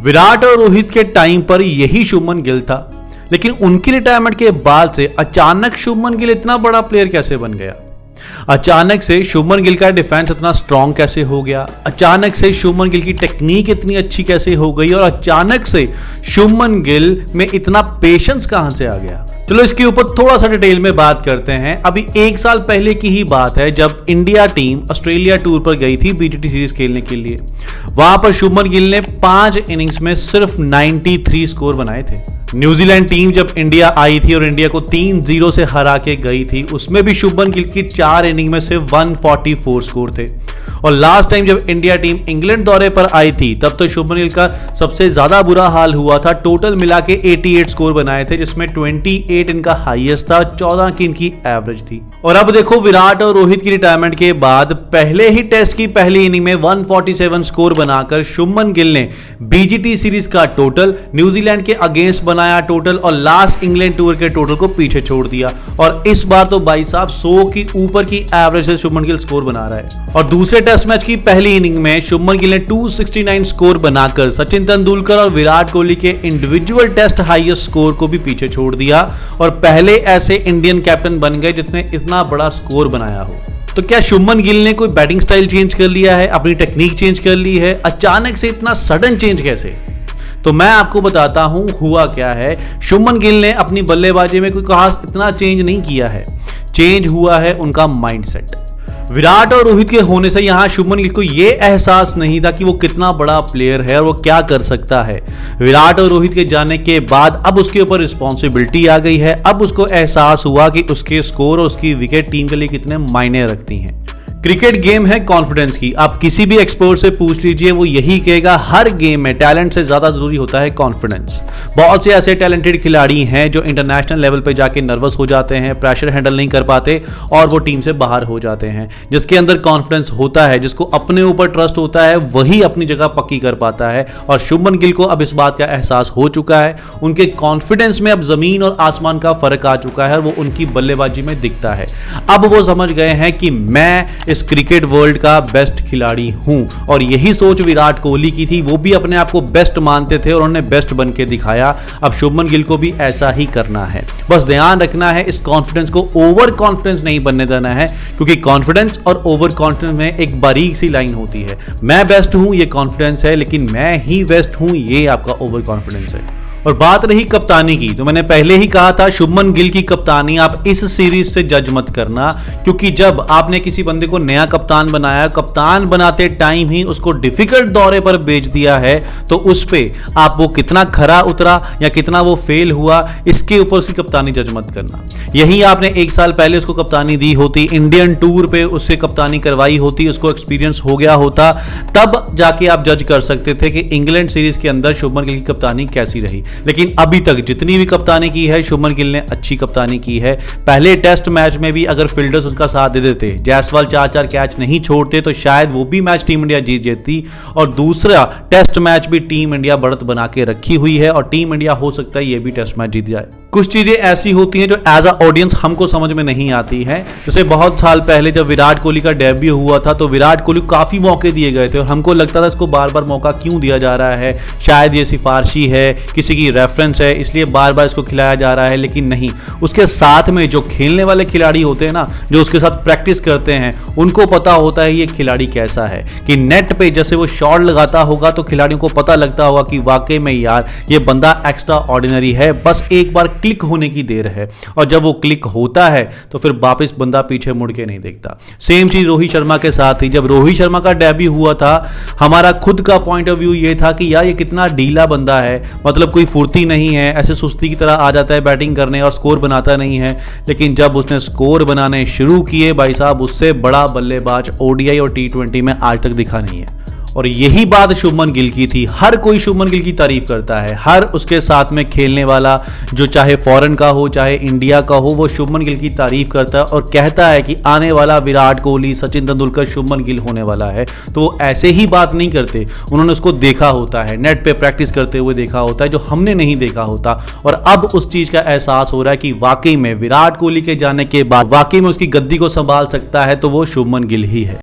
विराट और रोहित के टाइम पर यही शुभमन गिल था, लेकिन उनकी रिटायरमेंट के बाद से अचानक शुभमन गिल इतना बड़ा प्लेयर कैसे बन गया? अचानक से शुभमन गिल का डिफेंस इतना स्ट्रांग कैसे हो गया? अचानक से शुभमन गिल की टेक्निक इतनी अच्छी कैसे हो गई? और अचानक से शुभमन गिल में इतना पेशेंस कहां से आ गया? चलो इसके ऊपर थोड़ा सा डिटेल में बात करते हैं। अभी 1 साल पहले की ही बात है जब इंडिया टीम ऑस्ट्रेलिया टूर पर गई थी बीजीटी सीरीज खेलने के लिए। वहां पर शुभमन गिल ने 5 इनिंग्स में सिर्फ 93 स्कोर बनाए थे। न्यूजीलैंड टीम जब इंडिया आई थी और इंडिया को 3-0 से हरा के गई थी, उसमें भी शुभमन गिल की 4 इनिंग में सिर्फ 144 स्कोर थे। और लास्ट टाइम जब इंडिया टीम इंग्लैंड दौरे पर आई थी तब तो शुभमन गिल का सबसे ज्यादा बुरा हाल हुआ था। टोटल मिला के 88 स्कोर बनाए थे, जिसमें 28 इनका हाईएस्ट था, 14 की इनकी एवरेज थी। और अब देखो विराट और रोहित की रिटायरमेंट के बाद पहले ही टेस्ट की पहली इनिंग में 147 स्कोर बनाकर शुभमन गिल ने बीजीटी सीरीज का टोटल, न्यूजीलैंड के अगेंस्ट बनाया टोटल और लास्ट इंग्लैंड टूर के टोटल को पीछे छोड़ दिया। और इस बार तो भाई साहब 100 की ऊपर की एवरेज से शुभमन गिल स्कोर बना रहा है। और दूसरे टेस्ट मैच की पहली इनिंग में शुभमन गिल ने 269 स्कोर बनाकर सचिन तेंदुलकर और विराट कोहली के इंडिविजुअल टेस्ट हाईएस्ट स्कोर को भी पीछे छोड़ दिया और पहले ऐसे इंडियन कैप्टन बन गए जिसने इतना बड़ा स्कोर बनाया हो। तो क्या शुभमन गिल ने कोई बैटिंग स्टाइल चेंज कर लिया है, अपनी टेक्निक चेंज कर ली है? अचानक से इतना सडन चेंज कैसे? तो मैं आपको बताता हूं हुआ क्या है। शुभमन गिल ने अपनी बल्लेबाजी में कोई खास इतना चेंज नहीं किया है, चेंज हुआ है उनका माइंडसेट। विराट और रोहित के होने से यहां शुभमन गिल को यह एहसास नहीं था कि वो कितना बड़ा प्लेयर है और वो क्या कर सकता है। विराट और रोहित के जाने के बाद अब उसके ऊपर रिस्पॉन्सिबिलिटी आ गई है। अब उसको एहसास हुआ कि उसके स्कोर और उसकी विकेट टीम के लिए कितने मायने रखती हैं। क्रिकेट गेम है कॉन्फिडेंस की। आप किसी भी एक्सपर्ट से पूछ लीजिए, वो यही कहेगा हर गेम में टैलेंट से ज्यादा जरूरी होता है कॉन्फिडेंस। बहुत से ऐसे टैलेंटेड खिलाड़ी हैं जो इंटरनेशनल लेवल पे जाके नर्वस हो जाते हैं, प्रेशर हैंडल नहीं कर पाते और वो टीम से बाहर हो जाते हैं। जिसके अंदर कॉन्फिडेंस होता है, जिसको अपने ऊपर ट्रस्ट होता है, वही अपनी जगह पक्की कर पाता है। और शुभमन गिल को अब इस बात का एहसास हो चुका है। उनके कॉन्फिडेंस में अब जमीन और आसमान का फर्क आ चुका है, वो उनकी बल्लेबाजी में दिखता है। अब वो समझ गए हैं कि मैं इस क्रिकेट वर्ल्ड का बेस्ट खिलाड़ी हूं। और यही सोच विराट कोहली की थी, वो भी अपने आप को बेस्ट मानते थे और उन्होंने बेस्ट बन के दिखाया। अब शुभमन गिल को भी ऐसा ही करना है। बस ध्यान रखना है, इस कॉन्फिडेंस को ओवर कॉन्फिडेंस नहीं बनने देना है, क्योंकि कॉन्फिडेंस और ओवर कॉन्फिडेंस में एक बारीक सी लाइन होती है। मैं बेस्ट हूं ये कॉन्फिडेंस है, लेकिन मैं ही बेस्ट हूं ये आपका ओवर कॉन्फिडेंस है। और बात रही कप्तानी की, तो मैंने पहले ही कहा था शुभमन गिल की कप्तानी आप इस सीरीज से जज मत करना, क्योंकि जब आपने किसी बंदे को नया कप्तान बनाया, कप्तान बनाते टाइम ही उसको डिफिकल्ट दौरे पर भेज दिया है, तो उस पे आप वो कितना खरा उतरा या कितना वो फेल हुआ, इसके ऊपर उसकी कप्तानी जज मत करना। यही आपने 1 साल पहले उसको कप्तानी दी होती, इंडियन टूर पे उससे कप्तानी करवाई होती, उसको एक्सपीरियंस हो गया होता, तब जाके आप जज कर सकते थे कि इंग्लैंड सीरीज के अंदर शुभमन गिल की कप्तानी कैसी रही। लेकिन अभी तक जितनी भी कप्तानी की है शुभमन गिल ने अच्छी कप्तानी की है। पहले टेस्ट मैच में भी अगर फील्डर्स उसका साथ दे देते, जायसवाल 4-4 कैच नहीं छोड़ते, तो शायद वो भी मैच टीम इंडिया जीत जाती। और दूसरा टेस्ट मैच भी टीम इंडिया बढ़त बना के रखी हुई है और टीम इंडिया हो सकता है ये भी टेस्ट मैच जीत जाए। कुछ चीजें ऐसी होती हैं जो एज अ ऑडियंस हमको समझ में नहीं आती है। जैसे बहुत साल पहले जब विराट कोहली का डेब्यू हुआ था, तो विराट कोहली को काफी मौके दिए गए थे और हमको लगता था इसको बार बार मौका क्यों दिया जा रहा है, शायद ये सिफारिशी है, किसी की रेफरेंस है, इसलिए बार बार इसको खिलाया जा रहा है। लेकिन नहीं, उसके साथ में जो खेलने वाले खिलाड़ी होते हैं ना, जो उसके साथ प्रैक्टिस करते हैं, उनको पता होता है ये खिलाड़ी कैसा है। कि नेट पे जैसे वो शॉट लगाता होगा तो खिलाड़ियों को पता लगता होगा कि वाकई में यार ये बंदा एक्स्ट्रा ऑर्डिनरी है, बस एक बार क्लिक होने की देर है। और जब वो क्लिक होता है तो फिर वापस बंदा पीछे मुड़ के नहीं देखता। सेम चीज रोहित शर्मा के साथ ही। जब रोहित शर्मा का डेब्यू हुआ था, हमारा खुद का पॉइंट ऑफ व्यू ये था कि यार ये कितना ढीला बंदा है, मतलब कोई फुर्ती नहीं है, ऐसे सुस्ती की तरह आ जाता है बैटिंग करने और स्कोर बनाता नहीं है। लेकिन जब उसने स्कोर बनाने शुरू किए भाई साहब, उससे बड़ा बल्लेबाज ओडीआई और टी20 में आज तक दिखा नहीं है। और यही बात शुभमन गिल की थी। हर कोई शुभमन गिल की तारीफ करता है, हर उसके साथ में खेलने वाला जो चाहे फॉरेन का हो चाहे इंडिया का हो, वो शुभमन गिल की तारीफ करता है और कहता है कि आने वाला विराट कोहली, सचिन तेंदुलकर शुभमन गिल होने वाला है। तो वो ऐसे ही बात नहीं करते, उन्होंने उसको देखा होता है, नेट पे प्रैक्टिस करते हुए देखा होता है, जो हमने नहीं देखा होता। और अब उस चीज का एहसास हो रहा है कि वाकई में विराट कोहली के जाने के बाद वाकई में उसकी गद्दी को संभाल सकता है तो वो शुभमन गिल ही है।